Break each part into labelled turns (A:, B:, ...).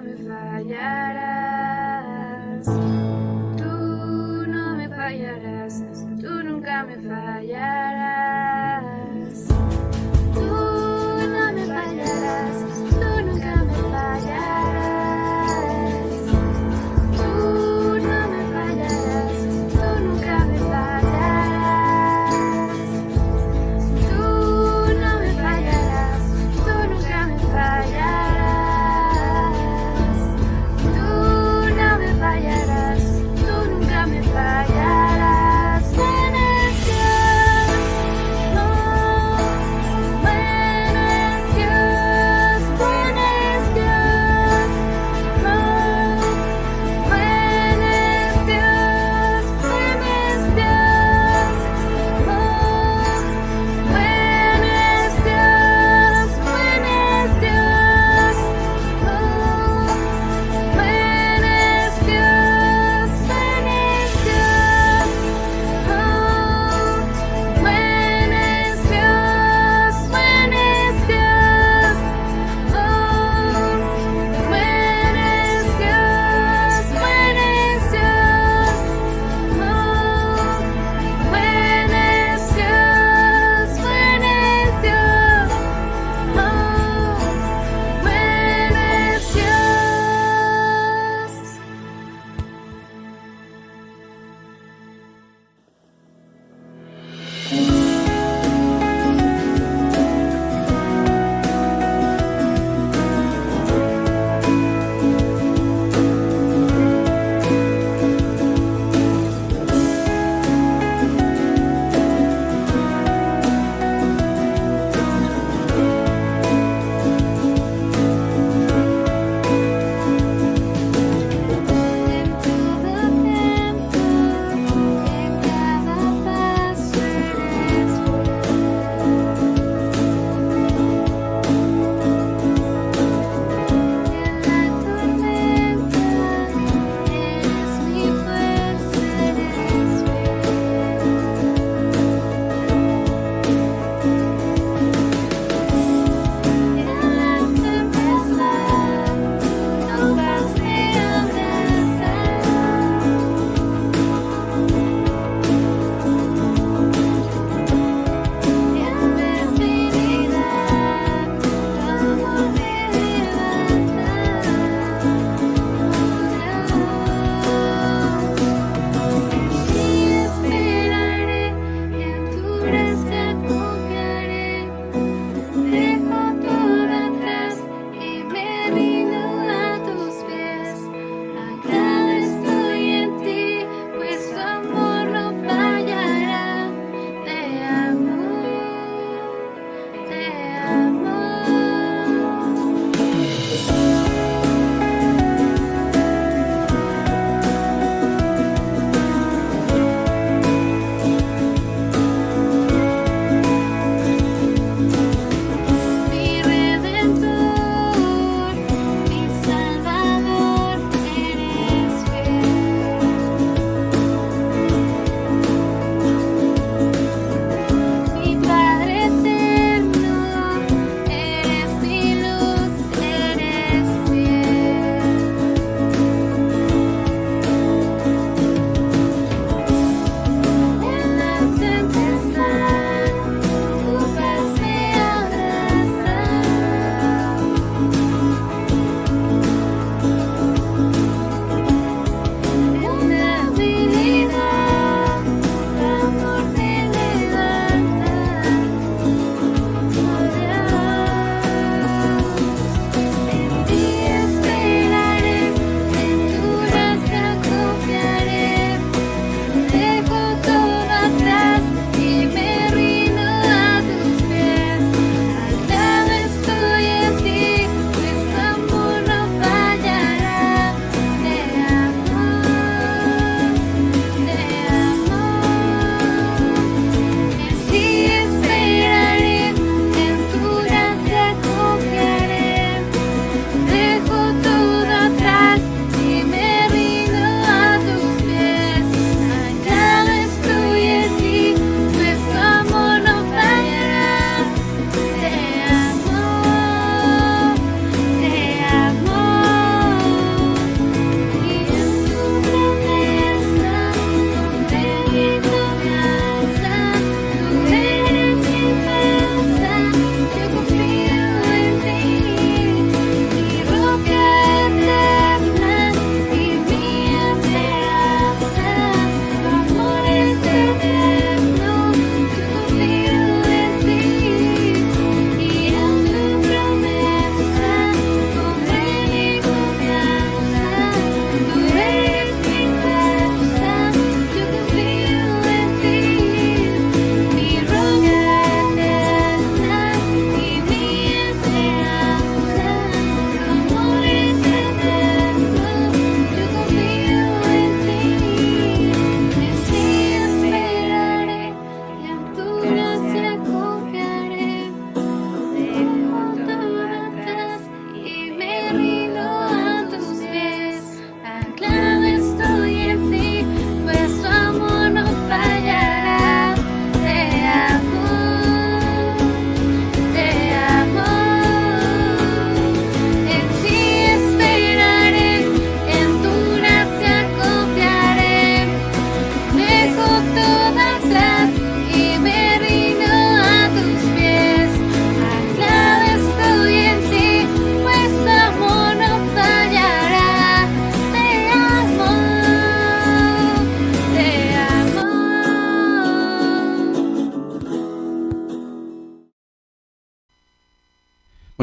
A: me fallarás. Tú no me fallarás, tú nunca me fallarás. Tú no me fallarás, tú nunca me fallarás. Tú no me fallarás, tú nunca me fallarás. Tú no me fallarás, tú nunca me fallarás. Tú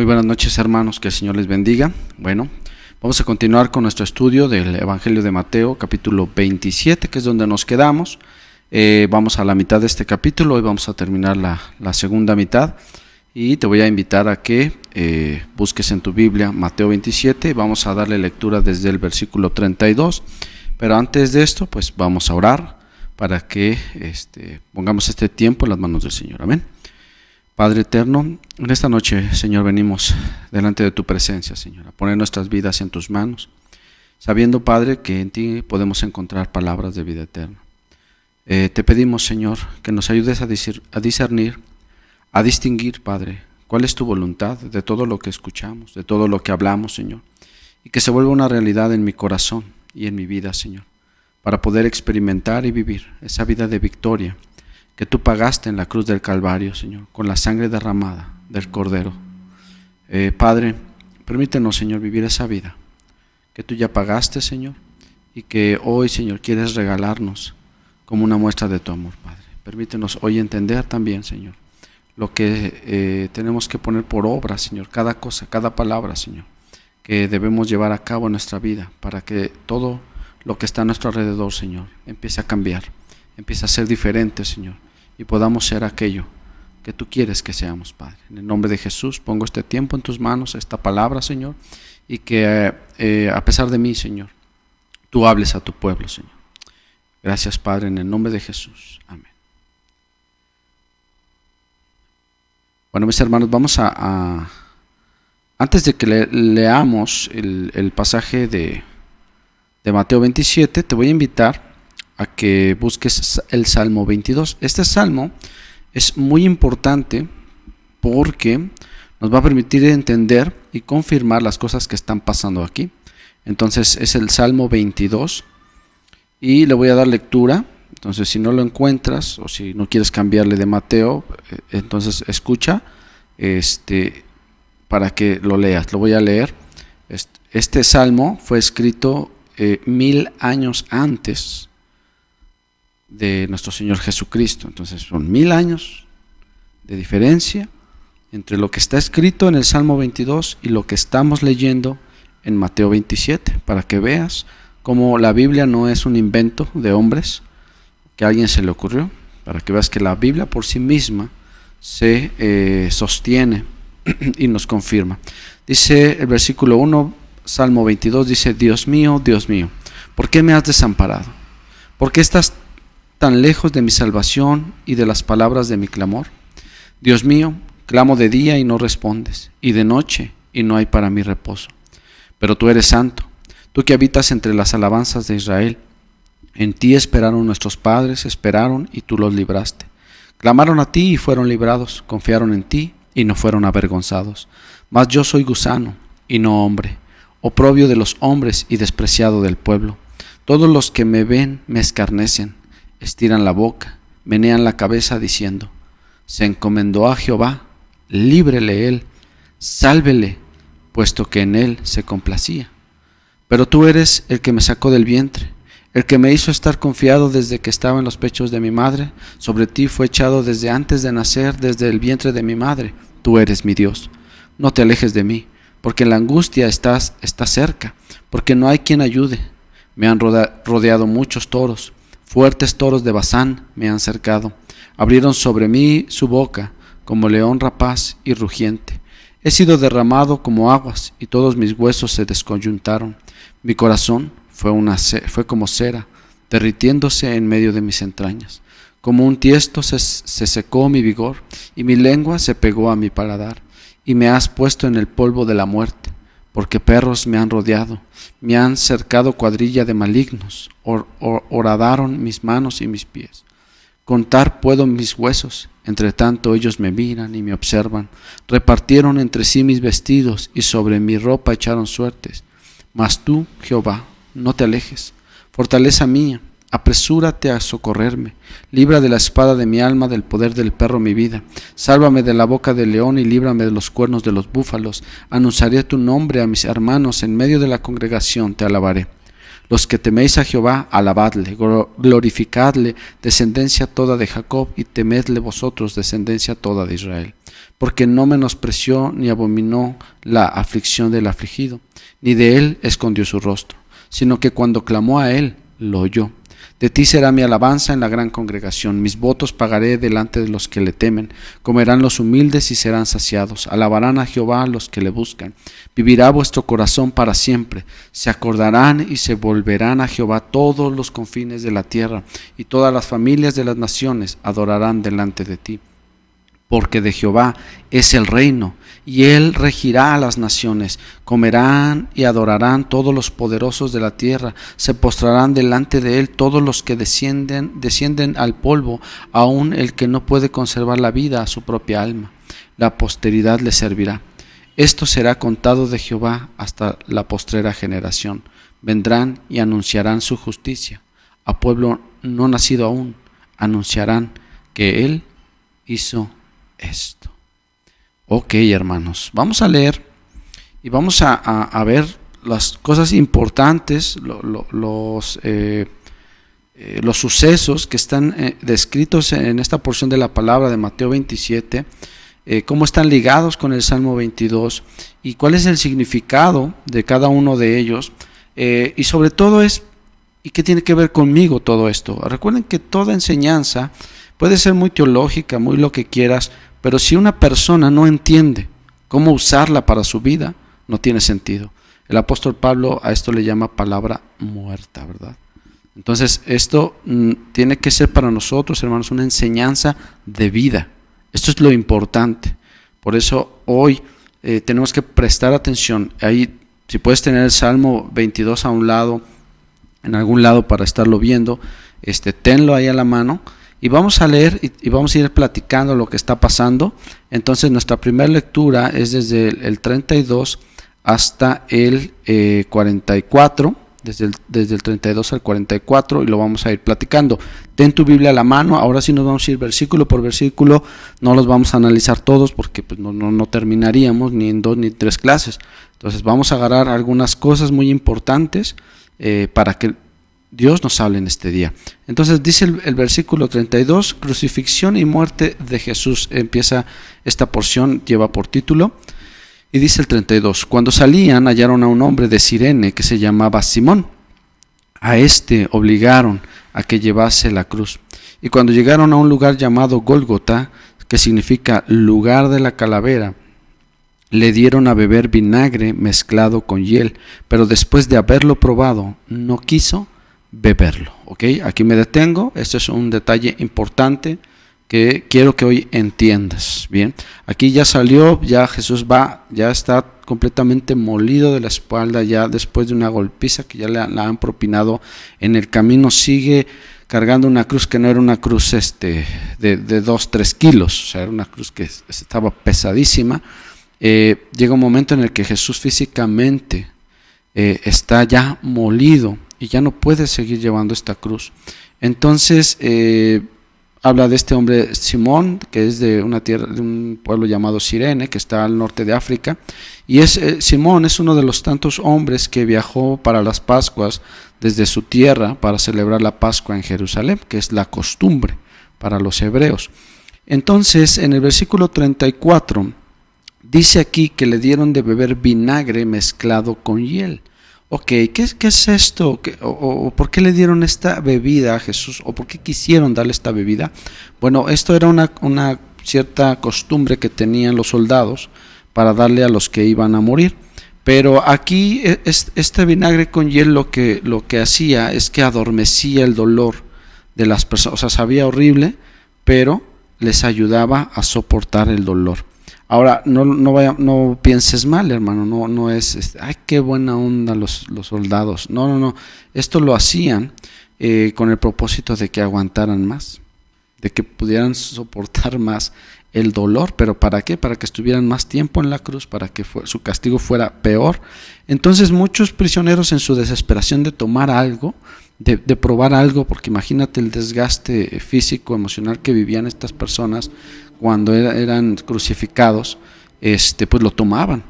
B: buenas noches, hermanos, que el Señor les bendiga. Bueno, vamos a continuar con nuestro estudio del Evangelio de Mateo, capítulo 27, que es donde nos quedamos. Vamos a la mitad de este capítulo y vamos a terminar la segunda mitad. Y te voy a invitar a que busques en tu Biblia Mateo 27. Vamos a darle lectura desde el versículo 32. Pero antes de esto, pues vamos a orar para que pongamos este tiempo en las manos del Señor. Amén. Padre eterno, en esta noche, Señor, venimos delante de tu presencia, Señor, a poner nuestras vidas en tus manos, sabiendo, Padre, que en ti podemos encontrar palabras de vida eterna. Te pedimos, Señor, que nos ayudes a discernir, a distinguir, Padre, cuál es tu voluntad de todo lo que escuchamos, de todo lo que hablamos, Señor, y que se vuelva una realidad en mi corazón y en mi vida, Señor, para poder experimentar y vivir esa vida de victoria que tú pagaste en la cruz del Calvario, Señor, con la sangre derramada del Cordero. Padre, permítenos, Señor, vivir esa vida que tú ya pagaste, Señor, y que hoy, Señor, quieres regalarnos como una muestra de tu amor, Padre. Permítenos hoy entender también, Señor, lo que tenemos que poner por obra, Señor, cada cosa, cada palabra, Señor, que debemos llevar a cabo en nuestra vida para que todo lo que está a nuestro alrededor, Señor, empiece a cambiar, empiece a ser diferente, Señor, y podamos ser aquello que tú quieres que seamos, Padre. En el nombre de Jesús pongo este tiempo en tus manos, esta palabra, Señor, y que a pesar de mí, Señor, tú hables a tu pueblo, Señor. Gracias, Padre, en el nombre de Jesús. Amén. Bueno, mis hermanos, vamos antes de que leamos el pasaje de Mateo 27, te voy a invitar a que busques el Salmo 22. Este salmo es muy importante porque nos va a permitir entender y confirmar las cosas que están pasando aquí. Entonces es el Salmo 22 y le voy a dar lectura. Entonces si no lo encuentras o si no quieres cambiarle de Mateo, entonces escucha para que lo leas. Lo voy a leer. Este salmo fue escrito 1000 años antes de nuestro Señor Jesucristo. Entonces son 1000 años de diferencia entre lo que está escrito en el Salmo 22 y lo que estamos leyendo en Mateo 27, para que veas cómo la Biblia no es un invento de hombres que a alguien se le ocurrió, para que veas que la Biblia por sí misma se sostiene y nos confirma. Dice el versículo 1, Salmo 22, dice: Dios mío, ¿por qué me has desamparado? ¿Por qué estás tan lejos de mi salvación y de las palabras de mi clamor? Dios mío, clamo de día y no respondes, y de noche y no hay para mí reposo. Pero tú eres santo, tú que habitas entre las alabanzas de Israel. En ti esperaron nuestros padres, esperaron y tú los libraste. Clamaron a ti y fueron librados, confiaron en ti y no fueron avergonzados. Mas yo soy gusano y no hombre, oprobio de los hombres y despreciado del pueblo. Todos los que me ven me escarnecen, estiran la boca, menean la cabeza diciendo: se encomendó a Jehová, líbrele él, sálvele, puesto que en él se complacía. Pero tú eres el que me sacó del vientre, el que me hizo estar confiado desde que estaba en los pechos de mi madre. Sobre ti fue echado desde antes de nacer, desde el vientre de mi madre. Tú eres mi Dios. No te alejes de mí, porque en la angustia está cerca, porque no hay quien ayude. Me han rodeado muchos toros, fuertes toros de Basán me han cercado. Abrieron sobre mí su boca, como león rapaz y rugiente. He sido derramado como aguas, y todos mis huesos se descoyuntaron. Mi corazón fue como cera, derritiéndose en medio de mis entrañas. Como un tiesto se secó mi vigor, y mi lengua se pegó a mi paladar. Y me has puesto en el polvo de la muerte, porque perros me han rodeado, me han cercado cuadrilla de malignos, horadaron mis manos y mis pies. Contar puedo mis huesos, entre tanto ellos me miran y me observan. Repartieron entre sí mis vestidos, y sobre mi ropa echaron suertes. Mas tú, Jehová, no te alejes, fortaleza mía, apresúrate a socorrerme. Libra de la espada de mi alma, del poder del perro mi vida. Sálvame de la boca del león y líbrame de los cuernos de los búfalos. Anunciaré tu nombre a mis hermanos, en medio de la congregación te alabaré. Los que teméis a Jehová, alabadle, glorificadle, descendencia toda de Jacob, y temedle vosotros, descendencia toda de Israel. porque no menospreció ni abominó la aflicción del afligido, ni de él escondió su rostro, sino que cuando clamó a él, lo oyó. De ti será mi alabanza en la gran congregación, mis votos pagaré delante de los que le temen. Comerán los humildes y serán saciados, alabarán a Jehová los que le buscan. Vivirá vuestro corazón para siempre, se acordarán y se volverán a Jehová todos los confines de la tierra, y todas las familias de las naciones adorarán delante de ti. Porque de Jehová es el reino, y él regirá a las naciones. Comerán y adorarán todos los poderosos de la tierra, se postrarán delante de él todos los que descienden al polvo, aun el que no puede conservar la vida a su propia alma. La posteridad le servirá. Esto será contado de Jehová hasta la postrera generación. Vendrán y anunciarán su justicia. A pueblo no nacido aún, anunciarán que él hizo esto. Ok, hermanos, vamos a leer y vamos a ver las cosas importantes, los sucesos que están descritos en esta porción de la palabra de Mateo 27, cómo están ligados con el Salmo 22 y cuál es el significado de cada uno de ellos, y sobre todo ¿y qué tiene que ver conmigo todo esto? Recuerden que toda enseñanza puede ser muy teológica, muy lo que quieras, pero si una persona no entiende cómo usarla para su vida, no tiene sentido. El apóstol Pablo a esto le llama palabra muerta, ¿verdad? Entonces esto tiene que ser para nosotros, hermanos, una enseñanza de vida. Esto es lo importante. Por eso hoy tenemos que prestar atención. Ahí, si puedes tener el Salmo 22 a un lado, en algún lado para estarlo viendo, tenlo ahí a la mano. Y vamos a leer y vamos a ir platicando lo que está pasando. Entonces nuestra primera lectura es desde el 32 hasta el 44, desde el 32 al 44, y lo vamos a ir platicando. Ten tu Biblia a la mano. Ahora sí nos vamos a ir versículo por versículo. No los vamos a analizar todos porque pues, no terminaríamos ni en 2 ni 3 clases. Entonces vamos a agarrar algunas cosas muy importantes para que Dios nos hable en este día. Entonces dice el versículo 32, crucifixión y muerte de Jesús. Empieza esta porción, lleva por título, y dice el 32, cuando salían hallaron a un hombre de Cirene que se llamaba Simón. A este obligaron a que llevase la cruz. Y cuando llegaron a un lugar llamado Gólgota, que significa lugar de la calavera, le dieron a beber vinagre mezclado con hiel, pero después de haberlo probado, no quiso beberlo. ¿Ok? Aquí me detengo. Este es un detalle importante que quiero que hoy entiendas. Bien, aquí ya salió, ya Jesús ya está completamente molido de la espalda, ya después de una golpiza que ya la han propinado en el camino. Sigue cargando una cruz que no era una cruz de 2-3 kilos, o sea, era una cruz que estaba pesadísima. Llega un momento en el que Jesús físicamente está ya molido y ya no puede seguir llevando esta cruz. Entonces habla de este hombre Simón, que es de una tierra, de un pueblo llamado Cirene, que está al norte de África, y Simón es uno de los tantos hombres que viajó para las Pascuas desde su tierra para celebrar la Pascua en Jerusalén, que es la costumbre para los hebreos. Entonces en el versículo 34 dice aquí que le dieron de beber vinagre mezclado con hiel. Ok, ¿qué es esto? ¿O por qué le dieron esta bebida a Jesús? ¿O por qué quisieron darle esta bebida? Bueno, esto era una cierta costumbre que tenían los soldados para darle a los que iban a morir. Pero aquí este vinagre con hiel lo que hacía es que adormecía el dolor de las personas. O sea, sabía horrible, pero les ayudaba a soportar el dolor. Ahora, no pienses mal, hermano, no es, ay, qué buena onda los soldados. No. Esto lo hacían con el propósito de que aguantaran más, de que pudieran soportar más el dolor. ¿Pero para qué? Para que estuvieran más tiempo en la cruz, para que su castigo fuera peor. Entonces muchos prisioneros, en su desesperación de tomar algo, de probar algo, porque imagínate el desgaste físico, emocional que vivían estas personas cuando eran crucificados, pues lo tomaban,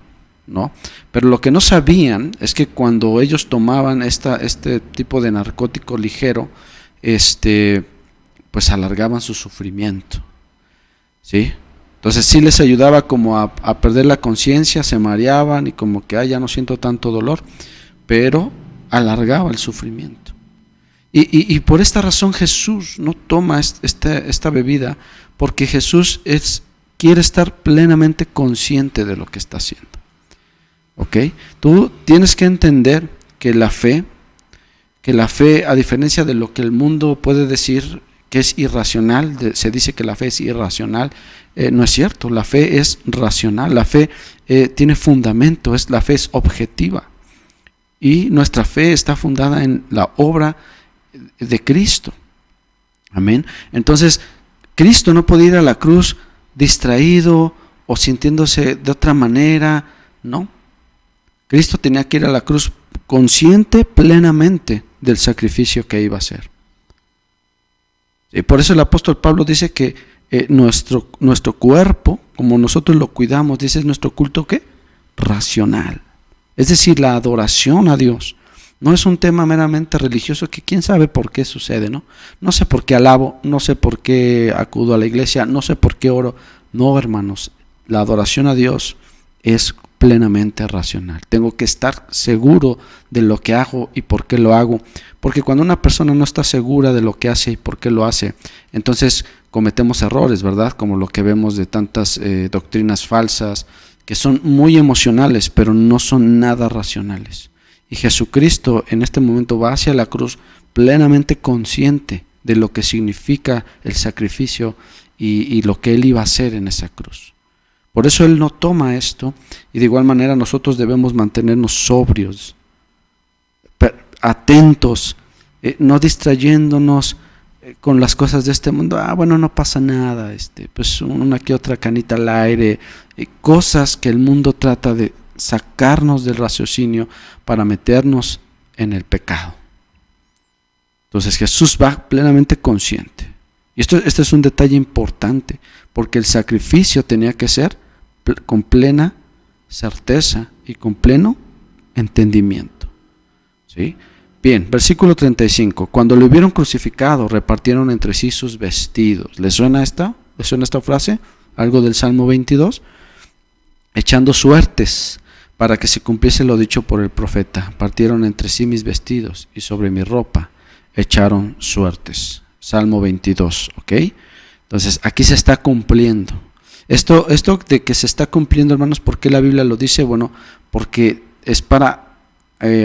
B: ¿no? Pero lo que no sabían es que cuando ellos tomaban este tipo de narcótico ligero, pues alargaban su sufrimiento, ¿sí? Entonces sí les ayudaba como a perder la conciencia, se mareaban y como que ya no siento tanto dolor, pero alargaba el sufrimiento. Y por esta razón Jesús no toma esta bebida, porque Jesús quiere estar plenamente consciente de lo que está haciendo. ¿Ok? Tú tienes que entender que la fe, a diferencia de lo que el mundo puede decir que es irracional, se dice que la fe es irracional, no es cierto, la fe es racional, la fe tiene fundamento, la fe es objetiva. Y nuestra fe está fundada en la obra de Cristo. Amén. Entonces, Cristo no podía ir a la cruz distraído o sintiéndose de otra manera, no. Cristo tenía que ir a la cruz consciente plenamente del sacrificio que iba a hacer. Y por eso el apóstol Pablo dice que nuestro cuerpo, como nosotros lo cuidamos, dice, es nuestro culto ¿qué? Racional. Es decir, la adoración a Dios. No es un tema meramente religioso que quién sabe por qué sucede, ¿no? No sé por qué alabo, no sé por qué acudo a la iglesia, no sé por qué oro. No, hermanos, la adoración a Dios es plenamente racional. Tengo que estar seguro de lo que hago y por qué lo hago. Porque cuando una persona no está segura de lo que hace y por qué lo hace, entonces cometemos errores, ¿verdad? Como lo que vemos de tantas doctrinas falsas que son muy emocionales, pero no son nada racionales. Y Jesucristo en este momento va hacia la cruz plenamente consciente de lo que significa el sacrificio y lo que Él iba a hacer en esa cruz. Por eso Él no toma esto, y de igual manera nosotros debemos mantenernos sobrios, atentos, no distrayéndonos con las cosas de este mundo. Bueno, no pasa nada, pues una que otra canita al aire, cosas que el mundo trata de sacarnos del raciocinio para meternos en el pecado. Entonces Jesús va plenamente consciente. Y este es un detalle importante, porque el sacrificio tenía que ser con plena certeza y con pleno entendimiento. ¿Sí? Bien, versículo 35. Cuando lo hubieron crucificado, repartieron entre sí sus vestidos. ¿Les suena esta frase? Algo del Salmo 22. Echando suertes para que se cumpliese lo dicho por el profeta. Partieron entre sí mis vestidos y sobre mi ropa echaron suertes. Salmo 22, ¿ok? Entonces aquí se está cumpliendo. Esto de que se está cumpliendo, hermanos, ¿por qué la Biblia lo dice? Bueno, porque es para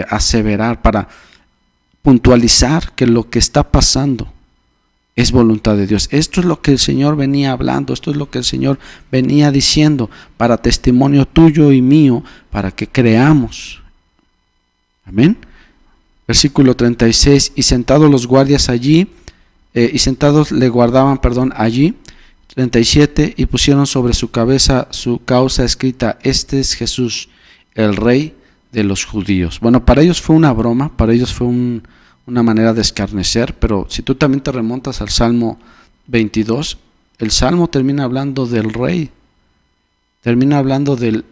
B: aseverar, para puntualizar que lo que está pasando es voluntad de Dios. Esto es lo que el Señor venía hablando, esto es lo que el Señor venía diciendo para testimonio tuyo y mío, para que creamos. Amén. Versículo 36, y sentados los guardias allí, le guardaban allí. 37, y pusieron sobre su cabeza su causa escrita: este es Jesús, el Rey de los judíos. Bueno, para ellos fue una broma, para ellos fue una manera de escarnecer, pero si tú también te remontas al Salmo 22, el Salmo termina hablando del Rey, termina hablando del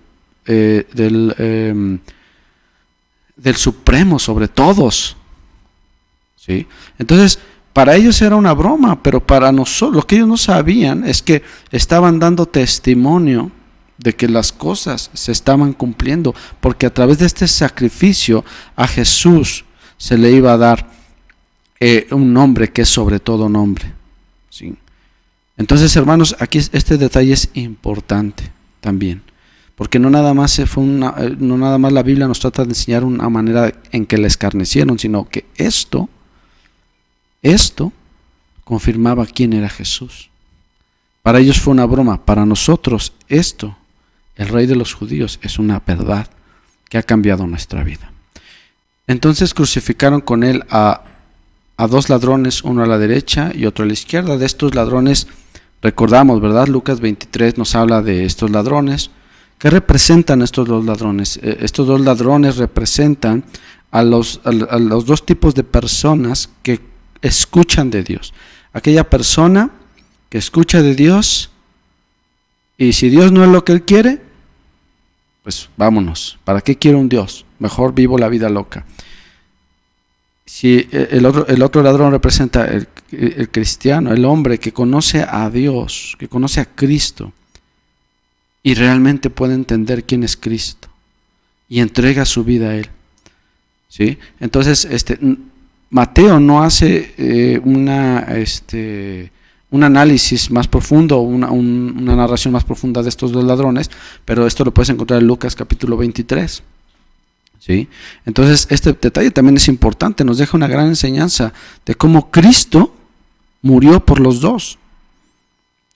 B: Supremo sobre todos, ¿sí? Entonces, para ellos era una broma, pero para nosotros, lo que ellos no sabían es que estaban dando testimonio de que las cosas se estaban cumpliendo, porque a través de este sacrificio a Jesús se le iba a dar un nombre que es sobre todo nombre, ¿sí? Entonces, hermanos, aquí este detalle es importante también, porque no nada más la Biblia nos trata de enseñar una manera en que le escarnecieron, sino que esto confirmaba quién era Jesús. Para ellos fue una broma, para nosotros esto, el Rey de los judíos, es una verdad que ha cambiado nuestra vida. Entonces crucificaron con él a dos ladrones, uno a la derecha y otro a la izquierda. De estos ladrones recordamos, ¿verdad? Lucas 23 nos habla de estos ladrones. ¿Qué representan estos dos ladrones? Estos dos ladrones representan a los dos tipos de personas que escuchan de Dios. Aquella persona que escucha de Dios, y si Dios no es lo que él quiere, pues vámonos. ¿Para qué quiero un Dios? Mejor vivo la vida loca. Si el otro ladrón representa el cristiano, el hombre que conoce a Dios, que conoce a Cristo, y realmente puede entender quién es Cristo y entrega su vida a Él. ¿Sí? Entonces, Mateo no hace un análisis más profundo, una narración más profunda de estos dos ladrones, pero esto lo puedes encontrar en Lucas capítulo 23. ¿Sí? Entonces, este detalle también es importante, nos deja una gran enseñanza de cómo Cristo murió por los dos.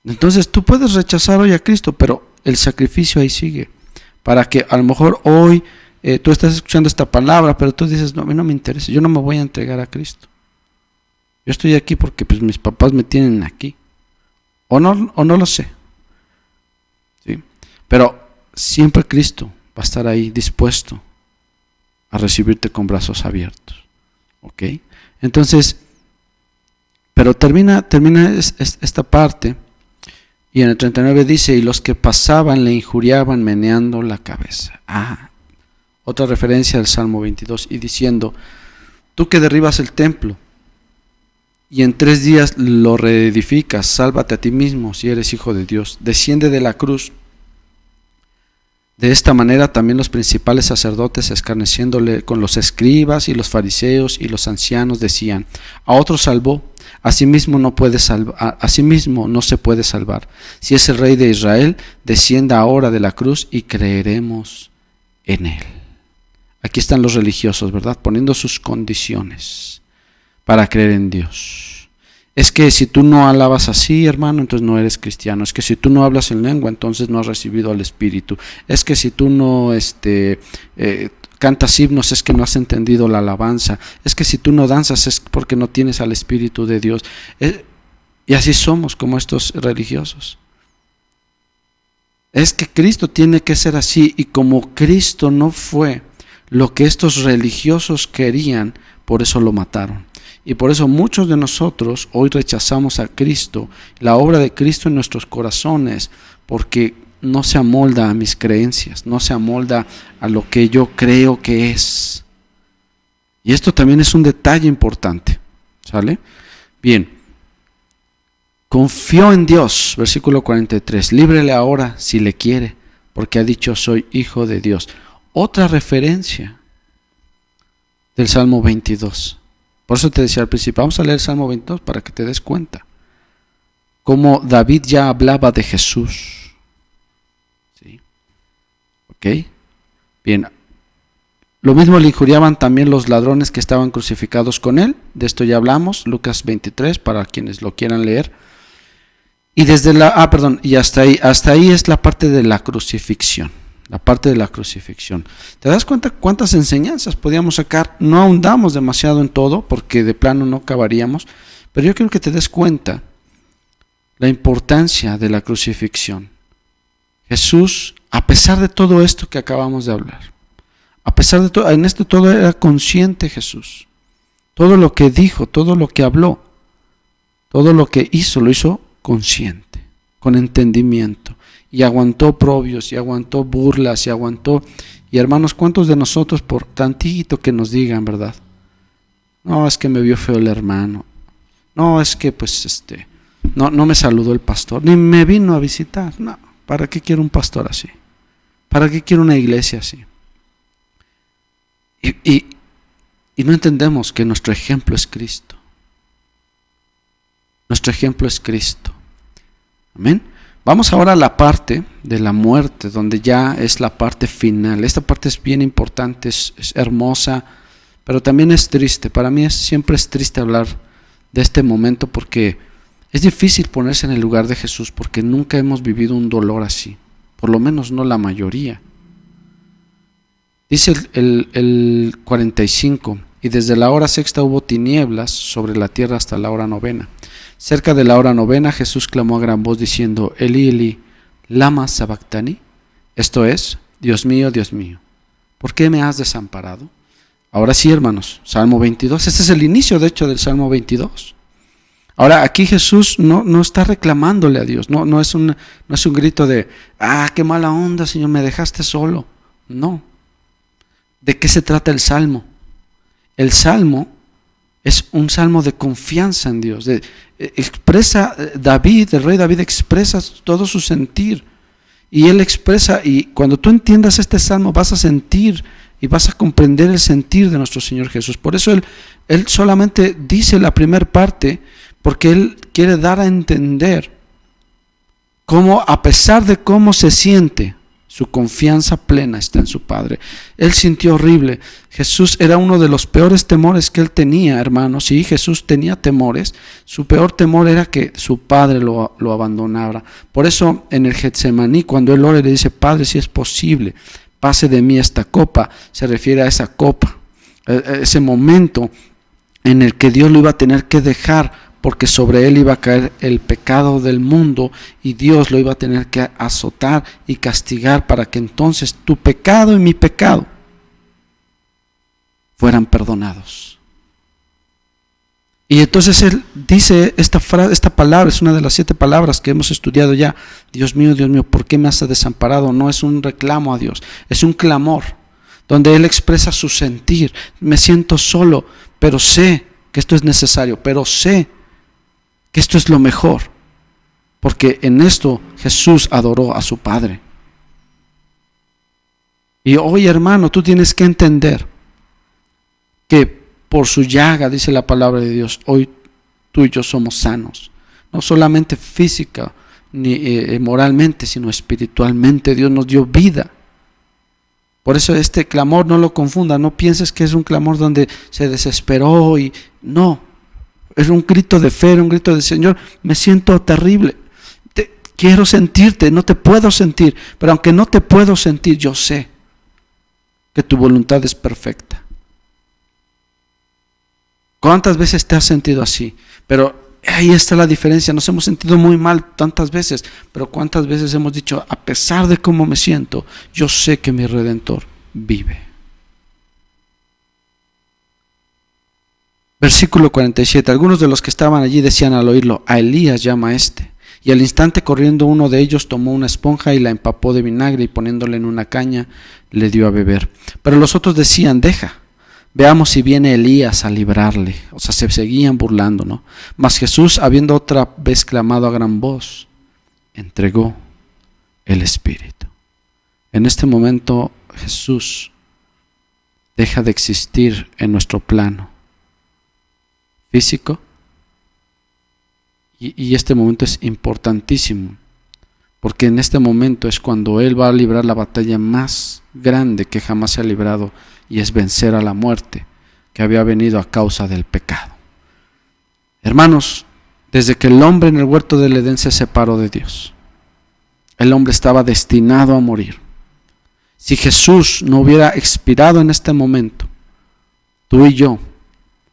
B: Entonces, tú puedes rechazar hoy a Cristo, pero el sacrificio ahí sigue, para que a lo mejor hoy tú estás escuchando esta palabra, pero tú dices, no, a mí no me interesa, yo no me voy a entregar a Cristo. Yo estoy aquí porque pues mis papás me tienen aquí. O no lo sé. ¿Sí? Pero siempre Cristo va a estar ahí dispuesto a recibirte con brazos abiertos. ¿Ok? Entonces, pero termina esta parte y en el 39 dice, y los que pasaban le injuriaban meneando la cabeza. Otra referencia al Salmo 22 y diciendo, tú que derribas el templo y en 3 días lo reedificas, sálvate a ti mismo si eres hijo de Dios, desciende de la cruz. De esta manera también los principales sacerdotes, escarneciéndole con los escribas y los fariseos y los ancianos, decían, a otro salvó, a sí mismo no se puede salvar. Si es el Rey de Israel, descienda ahora de la cruz y creeremos en él. Aquí están los religiosos, ¿verdad? Poniendo sus condiciones para creer en Dios. Es que si tú no alabas así, hermano, entonces no eres cristiano. Es que si tú no hablas en lengua, entonces no has recibido al Espíritu. Es que si tú no cantas himnos, es que no has entendido la alabanza. Es que si tú no danzas, es porque no tienes al Espíritu de Dios. Y así somos como estos religiosos. Es que Cristo tiene que ser así, y como Cristo no fue lo que estos religiosos querían, por eso lo mataron. Y por eso muchos de nosotros hoy rechazamos a Cristo, la obra de Cristo en nuestros corazones, porque no se amolda a mis creencias, no se amolda a lo que yo creo que es. Y esto también es un detalle importante, ¿sale? Bien, confió en Dios, versículo 43, líbrele ahora si le quiere, porque ha dicho soy hijo de Dios. Otra referencia del Salmo 22. Por eso te decía al principio, vamos a leer el Salmo 22 para que te des cuenta cómo David ya hablaba de Jesús. ¿Sí? ¿Ok? Bien. Lo mismo le injuriaban también los ladrones que estaban crucificados con él. De esto ya hablamos, Lucas 23, para quienes lo quieran leer. Y desde y hasta ahí es la parte de la crucifixión. La parte de la crucifixión. ¿Te das cuenta cuántas enseñanzas podíamos sacar? No ahondamos demasiado en todo porque de plano no acabaríamos, pero yo quiero que te des cuenta la importancia de la crucifixión. Jesús, a pesar de todo esto que acabamos de hablar, a pesar de todo, en esto todo era consciente Jesús. Todo lo que dijo, todo lo que habló, todo lo que hizo, lo hizo consciente, con entendimiento. Y aguantó oprobios, y aguantó burlas, y hermanos, ¿cuántos de nosotros por tantito que nos digan, verdad? No, es que me vio feo el hermano. No, es que no me saludó el pastor, ni me vino a visitar. No, ¿para qué quiero un pastor así? ¿Para qué quiero una iglesia así? Y no entendemos que nuestro ejemplo es Cristo. Nuestro ejemplo es Cristo. Amén. Vamos ahora a la parte de la muerte, donde ya es la parte final. Esta parte es bien importante, es hermosa, pero también es triste. Para mí siempre es triste hablar de este momento porque es difícil ponerse en el lugar de Jesús porque nunca hemos vivido un dolor así, por lo menos no la mayoría. Dice el 45, y desde la hora sexta hubo tinieblas sobre la tierra hasta la hora novena. Cerca de la hora novena Jesús clamó a gran voz diciendo, Eli, Eli, lama sabactani. Esto es, Dios mío, ¿por qué me has desamparado? Ahora sí, hermanos, Salmo 22. Este es el inicio, de hecho, del Salmo 22. Ahora, aquí Jesús no está reclamándole a Dios. No es un grito de, qué mala onda, Señor, me dejaste solo. No. ¿De qué se trata el Salmo? El Salmo es un salmo de confianza en Dios. El rey David expresa todo su sentir. Y él expresa, y cuando tú entiendas este salmo vas a sentir y vas a comprender el sentir de nuestro Señor Jesús. Por eso él solamente dice la primera parte, porque él quiere dar a entender cómo, a pesar de cómo se siente, su confianza plena está en su Padre. Él sintió horrible. Jesús era uno de los peores temores que él tenía, hermanos. Sí, Jesús tenía temores. Su peor temor era que su Padre lo abandonara. Por eso en el Getsemaní, cuando él ora y le dice, Padre, si es posible, pase de mí esta copa, se refiere a esa copa, ese momento en el que Dios lo iba a tener que dejar, porque sobre él iba a caer el pecado del mundo y Dios lo iba a tener que azotar y castigar para que entonces tu pecado y mi pecado fueran perdonados. Y entonces él dice esta frase, esta palabra es una de las 7 palabras que hemos estudiado ya. Dios mío, ¿por qué me has desamparado? No es un reclamo a Dios, es un clamor, donde él expresa su sentir. Me siento solo, pero sé que esto es necesario, pero sé que esto es lo mejor, porque en esto Jesús adoró a su Padre. Y hoy, hermano, tú tienes que entender que por su llaga, dice la palabra de Dios, hoy tú y yo somos sanos, no solamente física ni moralmente, sino espiritualmente. Dios nos dio vida. Por eso este clamor no lo confunda, no pienses que es un clamor donde se desesperó y no. Es un grito de fe, un grito de Señor, me siento terrible, quiero sentirte, no te puedo sentir, pero aunque no te puedo sentir, yo sé que tu voluntad es perfecta. ¿Cuántas veces te has sentido así? Pero ahí está la diferencia, nos hemos sentido muy mal tantas veces, pero ¿cuántas veces hemos dicho, a pesar de cómo me siento, yo sé que mi Redentor vive? Versículo 47. Algunos de los que estaban allí decían al oírlo, a Elías llama a este. Y al instante corriendo uno de ellos tomó una esponja y la empapó de vinagre y poniéndole en una caña le dio a beber. Pero los otros decían, deja, veamos si viene Elías a librarle. O sea, se seguían burlando, ¿no? Mas Jesús, habiendo otra vez clamado a gran voz, entregó el Espíritu. En este momento Jesús deja de existir en nuestro plano físico, y este momento es importantísimo, porque en este momento es cuando Él va a librar la batalla más grande que jamás se ha librado, y es vencer a la muerte que había venido a causa del pecado. Hermanos, desde que el hombre en el huerto del Edén se separó de Dios, el hombre estaba destinado a morir. Si Jesús no hubiera expirado en este momento, tú y yo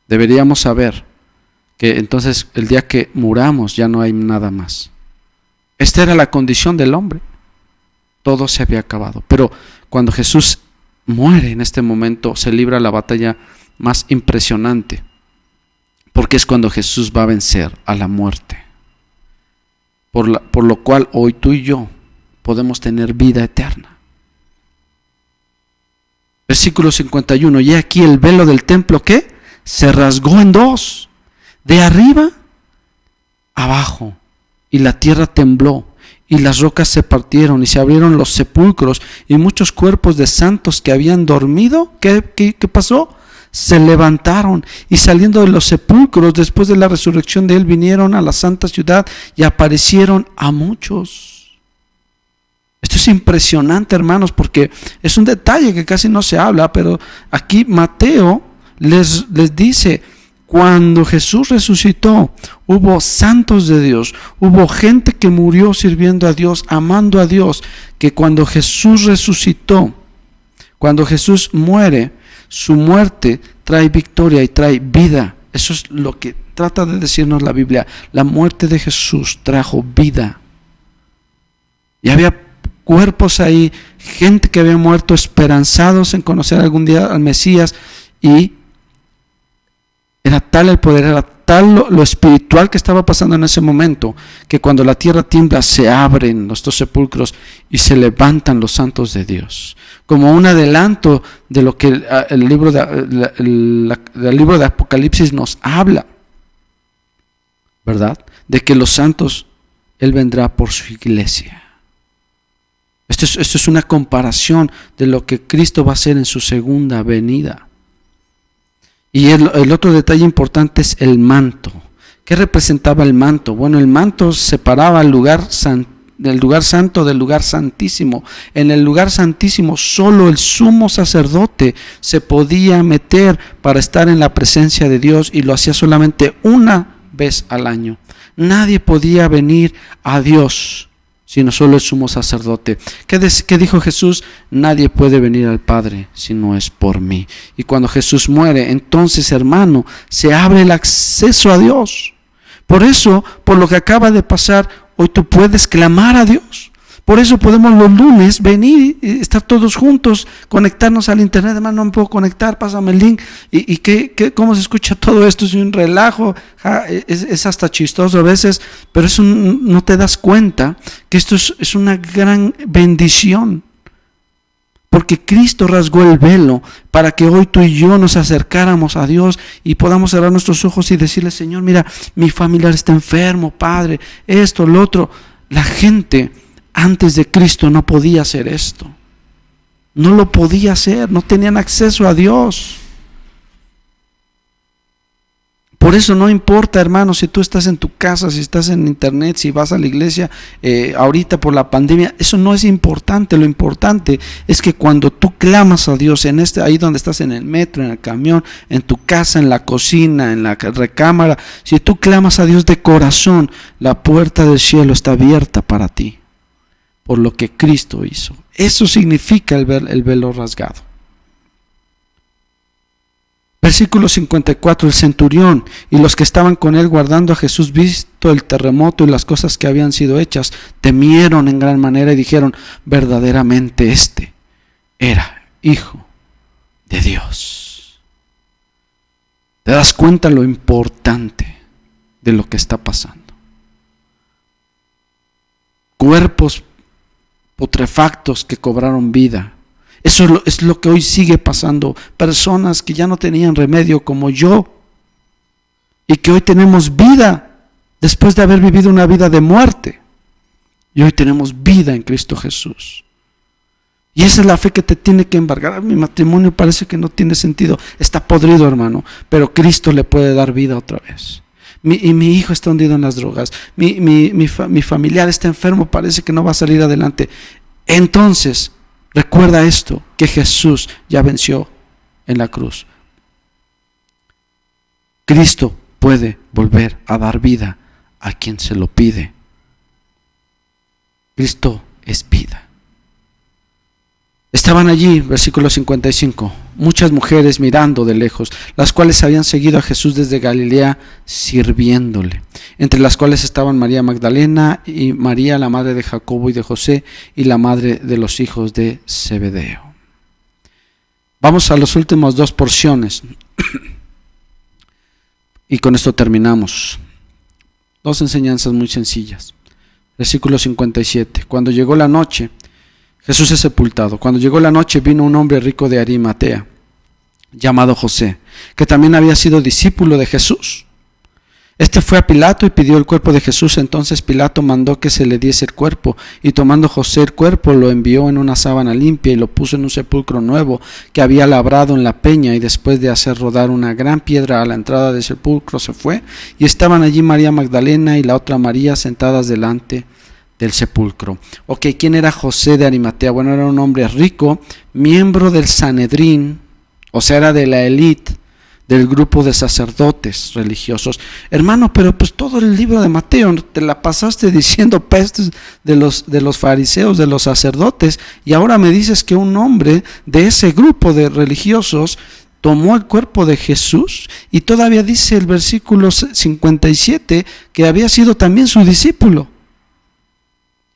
B: deberíamos saber que entonces el día que muramos ya no hay nada más. Esta era la condición del hombre. Todo se había acabado. Pero cuando Jesús muere en este momento, se libra la batalla más impresionante, porque es cuando Jesús va a vencer a la muerte. Por lo cual hoy tú y yo podemos tener vida eterna. Versículo 51. Y aquí el velo del templo, ¿qué? Se rasgó en dos, de arriba abajo, y la tierra tembló, y las rocas se partieron, y se abrieron los sepulcros, y muchos cuerpos de santos que habían dormido, ¿qué pasó? Se levantaron, y saliendo de los sepulcros, después de la resurrección de él, vinieron a la santa ciudad, y aparecieron a muchos. Esto es impresionante, hermanos, porque es un detalle que casi no se habla, pero aquí Mateo les dice, cuando Jesús resucitó, hubo santos de Dios, hubo gente que murió sirviendo a Dios, amando a Dios, que cuando Jesús resucitó, cuando Jesús muere, su muerte trae victoria y trae vida. Eso es lo que trata de decirnos la Biblia. La muerte de Jesús trajo vida. Y había cuerpos ahí, gente que había muerto esperanzados en conocer algún día al Mesías, y era tal el poder, era tal lo espiritual que estaba pasando en ese momento, que cuando la tierra tiembla se abren estos sepulcros y se levantan los santos de Dios, como un adelanto de lo que el libro de Apocalipsis nos habla, ¿verdad? De que los santos, Él vendrá por su iglesia. Esto es una comparación de lo que Cristo va a hacer en su segunda venida. Y el otro detalle importante es el manto. ¿Qué representaba el manto? Bueno, el manto separaba el lugar santo del lugar santísimo. En el lugar santísimo solo el sumo sacerdote se podía meter para estar en la presencia de Dios, y lo hacía solamente una vez al año. Nadie podía venir a Dios sino solo el sumo sacerdote. ¿Qué dijo Jesús? Nadie puede venir al Padre si no es por mí. Y cuando Jesús muere, entonces, hermano, se abre el acceso a Dios. Por eso, por lo que acaba de pasar, hoy tú puedes clamar a Dios. Por eso podemos los lunes venir y estar todos juntos, conectarnos al internet. Hermano, no me puedo conectar, pásame el link. ¿Y cómo se escucha todo esto? Es un relajo, es hasta chistoso a veces, pero eso no te das cuenta que esto es una gran bendición. Porque Cristo rasgó el velo para que hoy tú y yo nos acercáramos a Dios y podamos cerrar nuestros ojos y decirle: Señor, mira, mi familiar está enfermo, Padre, esto, lo otro. La gente antes de Cristo no podía hacer esto. No lo podía hacer, no tenían acceso a Dios. Por eso no importa, hermano, si tú estás en tu casa, si estás en internet, si vas a la iglesia ahorita por la pandemia, eso no es importante. Lo importante es que cuando tú clamas a Dios, ahí donde estás, en el metro, en el camión, en tu casa, en la cocina, en la recámara, si tú clamas a Dios de corazón, la puerta del cielo está abierta para ti, por lo que Cristo hizo. Eso significa el velo rasgado. Versículo 54, el centurión y los que estaban con él guardando a Jesús, visto el terremoto y las cosas que habían sido hechas, temieron en gran manera y dijeron: verdaderamente este era Hijo de Dios. ¿Te das cuenta lo importante de lo que está pasando? Cuerpos putrefactos que cobraron vida. Eso es lo que hoy sigue pasando. Personas que ya no tenían remedio, como yo, y que hoy tenemos vida después de haber vivido una vida de muerte. Y hoy tenemos vida en Cristo Jesús. Y esa es la fe que te tiene que embargar. Mi matrimonio parece que no tiene sentido, está podrido, hermano, pero Cristo le puede dar vida otra vez. Mi hijo está hundido en las drogas, mi familiar está enfermo, parece que no va a salir adelante. Entonces, recuerda esto, que Jesús ya venció en la cruz. Cristo puede volver a dar vida a quien se lo pide. Cristo es vida. Estaban allí, versículo 55, muchas mujeres mirando de lejos, las cuales habían seguido a Jesús desde Galilea sirviéndole, entre las cuales estaban María Magdalena y María, la madre de Jacobo y de José, y la madre de los hijos de Zebedeo. Vamos a las últimas dos porciones y con esto terminamos. Dos enseñanzas muy sencillas. Versículo 57, cuando llegó la noche, Jesús es sepultado. Cuando llegó la noche, vino un hombre rico de Arimatea, llamado José, que también había sido discípulo de Jesús. Este fue a Pilato y pidió el cuerpo de Jesús. Entonces Pilato mandó que se le diese el cuerpo, y tomando José el cuerpo, lo envió en una sábana limpia y lo puso en un sepulcro nuevo que había labrado en la peña, y después de hacer rodar una gran piedra a la entrada del sepulcro se fue, y estaban allí María Magdalena y la otra María sentadas delante del sepulcro. Ok, ¿quién era José de Arimatea? Bueno, era un hombre rico, miembro del Sanedrín, o sea, era de la élite del grupo de sacerdotes religiosos. Hermano, pero pues todo el libro de Mateo te la pasaste diciendo pestes de los fariseos, de los sacerdotes, y ahora me dices que un hombre de ese grupo de religiosos tomó el cuerpo de Jesús, y todavía dice el versículo 57 que había sido también su discípulo.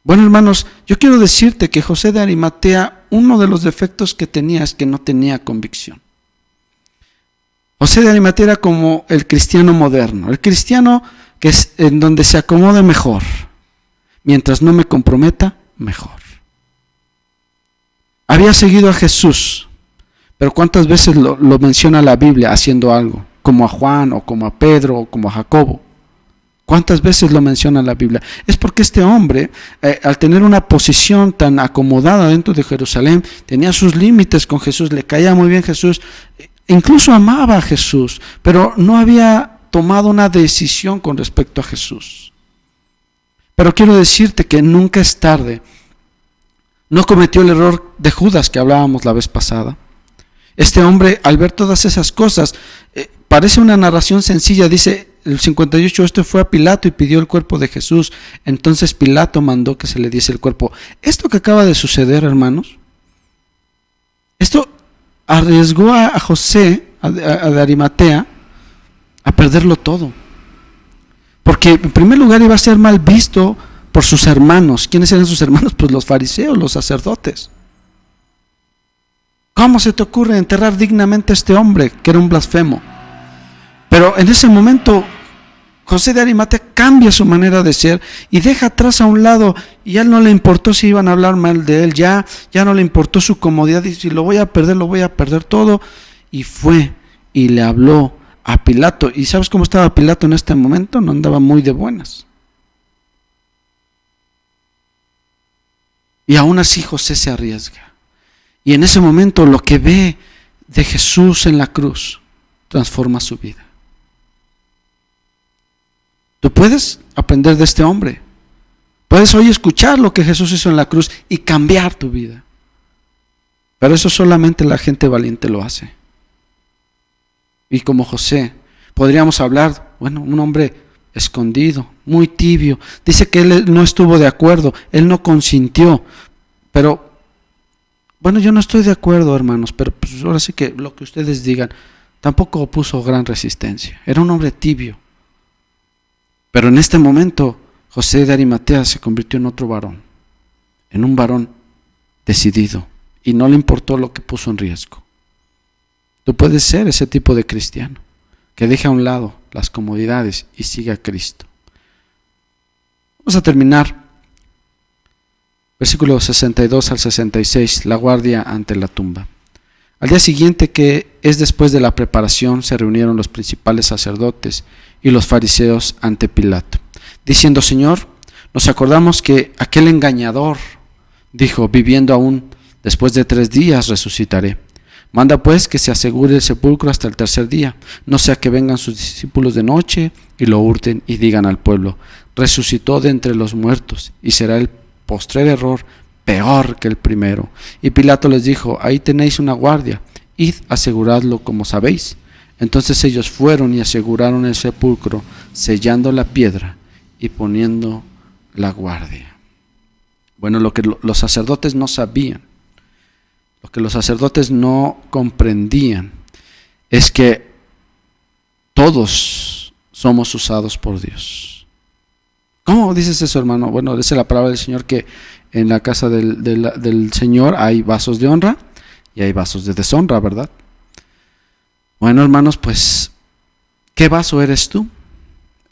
B: Bueno, hermanos, yo quiero decirte que José de Arimatea, uno de los defectos que tenía es que no tenía convicción. José de Arimatea era como el cristiano moderno, el cristiano que es en donde se acomode mejor. Mientras no me comprometa, mejor. Había seguido a Jesús, pero ¿cuántas veces lo menciona la Biblia haciendo algo? Como a Juan, o como a Pedro, o como a Jacobo. ¿Cuántas veces lo menciona la Biblia? Es porque este hombre, al tener una posición tan acomodada dentro de Jerusalén, tenía sus límites con Jesús, le caía muy bien Jesús, incluso amaba a Jesús, pero no había tomado una decisión con respecto a Jesús. Pero quiero decirte que nunca es tarde. No cometió el error de Judas que hablábamos la vez pasada. Este hombre, al ver todas esas cosas, parece una narración sencilla, dice el 58, esto fue a Pilato y pidió el cuerpo de Jesús. Entonces Pilato mandó que se le diese el cuerpo. Esto que acaba de suceder, hermanos, esto arriesgó a José, de Arimatea, a perderlo todo. Porque en primer lugar iba a ser mal visto por sus hermanos. ¿Quiénes eran sus hermanos? Pues los fariseos, los sacerdotes. ¿Cómo se te ocurre enterrar dignamente a este hombre que era un blasfemo? Pero en ese momento José de Arimatea cambia su manera de ser y deja atrás a un lado, y a él no le importó si iban a hablar mal de él, ya no le importó su comodidad, y si lo voy a perder todo, y fue y le habló a Pilato. ¿Y sabes cómo estaba Pilato en este momento? No andaba muy de buenas. Y aún así José se arriesga. Y en ese momento lo que ve de Jesús en la cruz transforma su vida. Tú puedes aprender de este hombre. Puedes hoy escuchar lo que Jesús hizo en la cruz y cambiar tu vida. Pero eso solamente la gente valiente lo hace. Y como José, podríamos hablar, un hombre escondido, muy tibio. Dice que él no estuvo de acuerdo, él no consintió. Pero, yo no estoy de acuerdo, hermanos, pero pues ahora sí que lo que ustedes digan, tampoco opuso gran resistencia. Era un hombre tibio. Pero en este momento, José de Arimatea se convirtió en otro varón, en un varón decidido, y no le importó lo que puso en riesgo. Tú puedes ser ese tipo de cristiano, que deja a un lado las comodidades y sigue a Cristo. Vamos a terminar. Versículos 62 al 66, la guardia ante la tumba. Al día siguiente, que es después de la preparación, se reunieron los principales sacerdotes y los fariseos ante Pilato, diciendo: Señor, nos acordamos que aquel engañador dijo: viviendo aún, después de 3 días resucitaré. Manda pues que se asegure el sepulcro hasta el 3er día, no sea que vengan sus discípulos de noche y lo hurten y digan al pueblo: resucitó de entre los muertos, y será el postrer error peor que el primero. Y Pilato les dijo: ahí tenéis una guardia, id, aseguradlo como sabéis. Entonces ellos fueron y aseguraron el sepulcro, sellando la piedra y poniendo la guardia. Lo que los sacerdotes no sabían, lo que los sacerdotes no comprendían, es que todos somos usados por Dios. ¿Cómo dices eso, hermano? Dice la palabra del Señor que en la casa del Señor hay vasos de honra y hay vasos de deshonra, ¿verdad? Hermanos, pues, ¿qué vaso eres tú?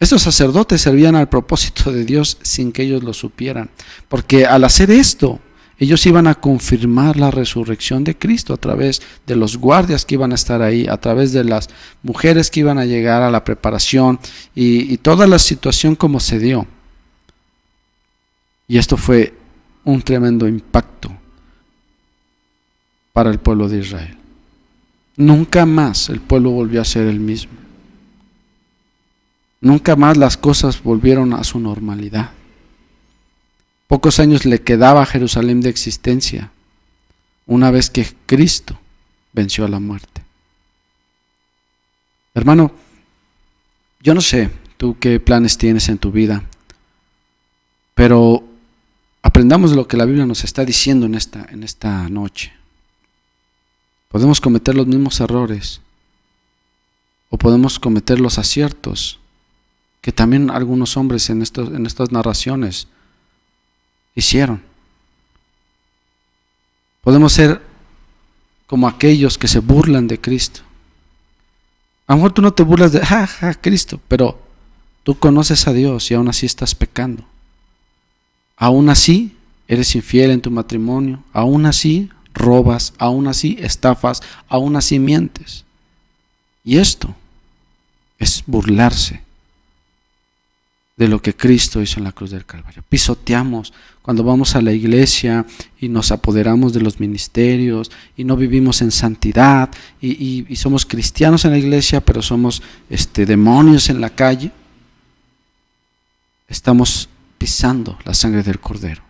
B: Estos sacerdotes servían al propósito de Dios sin que ellos lo supieran, porque al hacer esto, ellos iban a confirmar la resurrección de Cristo a través de los guardias que iban a estar ahí, a través de las mujeres que iban a llegar a la preparación y toda la situación como se dio. Y esto fue un tremendo impacto para el pueblo de Israel. Nunca más el pueblo volvió a ser el mismo. Nunca más las cosas volvieron a su normalidad. Pocos años le quedaba a Jerusalén de existencia, una vez que Cristo venció a la muerte. Hermano, yo no sé tú qué planes tienes en tu vida, pero aprendamos lo que la Biblia nos está diciendo en esta noche. Podemos cometer los mismos errores o podemos cometer los aciertos que también algunos hombres en estas narraciones hicieron. Podemos ser como aquellos que se burlan de Cristo. A lo mejor tú no te burlas de Cristo, pero tú conoces a Dios y aún así estás pecando. Aún así eres infiel en tu matrimonio, aún así robas, aún así estafas, aún así mientes. Y esto es burlarse de lo que Cristo hizo en la cruz del Calvario. Pisoteamos cuando vamos a la iglesia y nos apoderamos de los ministerios y no vivimos en santidad y somos cristianos en la iglesia, pero somos demonios en la calle. Estamos pisando la sangre del Cordero.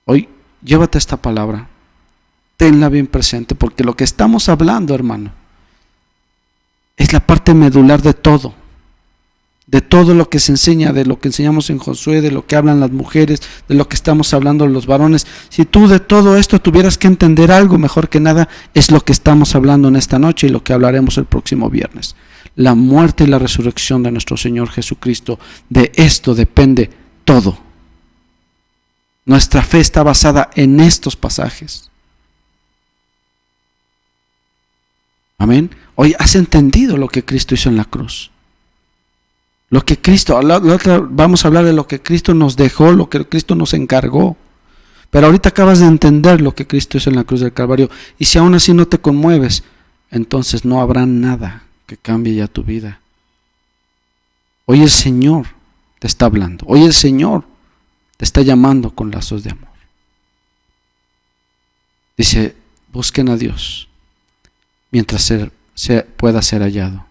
B: Hoy, llévate esta palabra, tenla bien presente, porque lo que estamos hablando, hermano, es la parte medular de todo lo que se enseña, de lo que enseñamos en Josué, de lo que hablan las mujeres, de lo que estamos hablando los varones. Si tú de todo esto tuvieras que entender algo, mejor que nada, es lo que estamos hablando en esta noche y lo que hablaremos el próximo viernes. La muerte y la resurrección de nuestro Señor Jesucristo. De esto depende todo. Nuestra fe está basada en estos pasajes. Amén. Hoy has entendido lo que Cristo hizo en la cruz. Lo que Cristo, vamos a hablar de lo que Cristo nos dejó, lo que Cristo nos encargó. Pero ahorita acabas de entender lo que Cristo hizo en la cruz del Calvario. Y si aún así no te conmueves, entonces no habrá nada que cambie ya tu vida. Hoy el Señor te está hablando. Hoy el Señor te está llamando con lazos de amor. Dice, busquen a Dios mientras pueda ser hallado.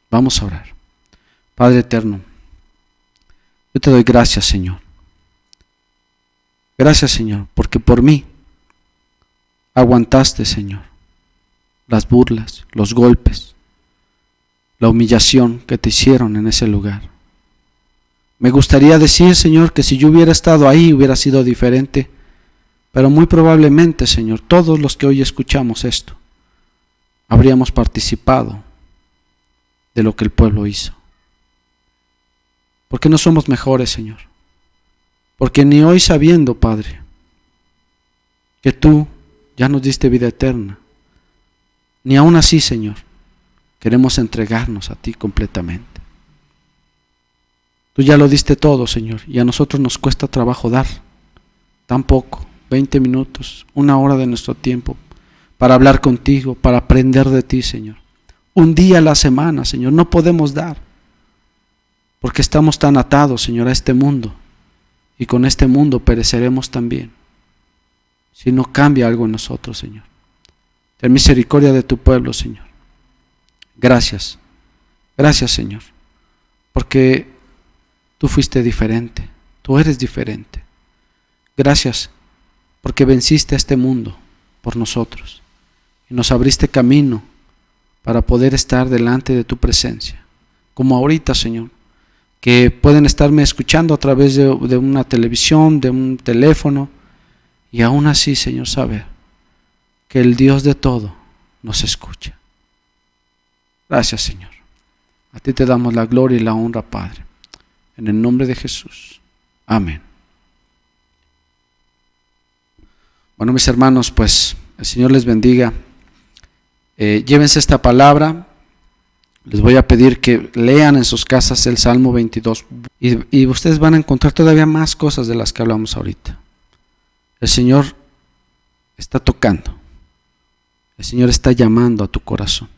B: Vamos a orar. Padre eterno, yo te doy gracias, Señor. Gracias, Señor, porque por mí aguantaste, Señor, las burlas, los golpes, la humillación que te hicieron en ese lugar. Me gustaría decir, Señor, que si yo hubiera estado ahí hubiera sido diferente, pero muy probablemente, Señor, todos los que hoy escuchamos esto, habríamos participado de lo que el pueblo hizo. Porque no somos mejores, Señor. Porque ni hoy sabiendo, Padre, que tú ya nos diste vida eterna, ni aún así, Señor, queremos entregarnos a ti completamente. Tú ya lo diste todo, Señor, y a nosotros nos cuesta trabajo dar tan poco, 20 minutos, 1 hora de nuestro tiempo, para hablar contigo, para aprender de ti, Señor. Un día a la semana, Señor, no podemos dar, porque estamos tan atados, Señor, a este mundo, y con este mundo pereceremos también, si no cambia algo en nosotros, Señor. Ten misericordia de tu pueblo, Señor. Gracias, gracias, Señor, porque tú fuiste diferente, tú eres diferente. Gracias, porque venciste a este mundo por nosotros, y nos abriste camino para poder estar delante de tu presencia, como ahorita, Señor, que pueden estarme escuchando a través de una televisión, de un teléfono, y aún así, Señor, saber que el Dios de todo nos escucha. Gracias, Señor. A ti te damos la gloria y la honra, Padre. En el nombre de Jesús. Amén. Bueno, mis hermanos, pues el Señor les bendiga. Llévense esta palabra. Les voy a pedir que lean en sus casas el Salmo 22 y ustedes van a encontrar todavía más cosas de las que hablamos ahorita. El Señor está tocando. El Señor está llamando a tu corazón.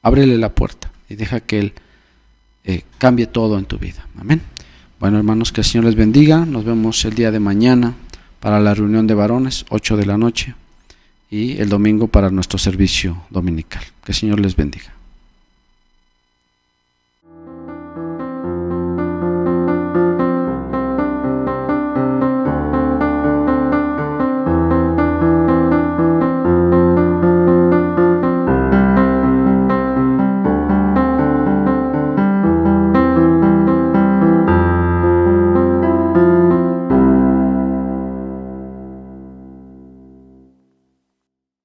B: Ábrele la puerta y deja que Él cambie todo en tu vida. Amén. Bueno, hermanos, que el Señor les bendiga. Nos vemos el día de mañana para la reunión de varones, 8 de la noche, y el domingo para nuestro servicio dominical. Que el Señor les bendiga.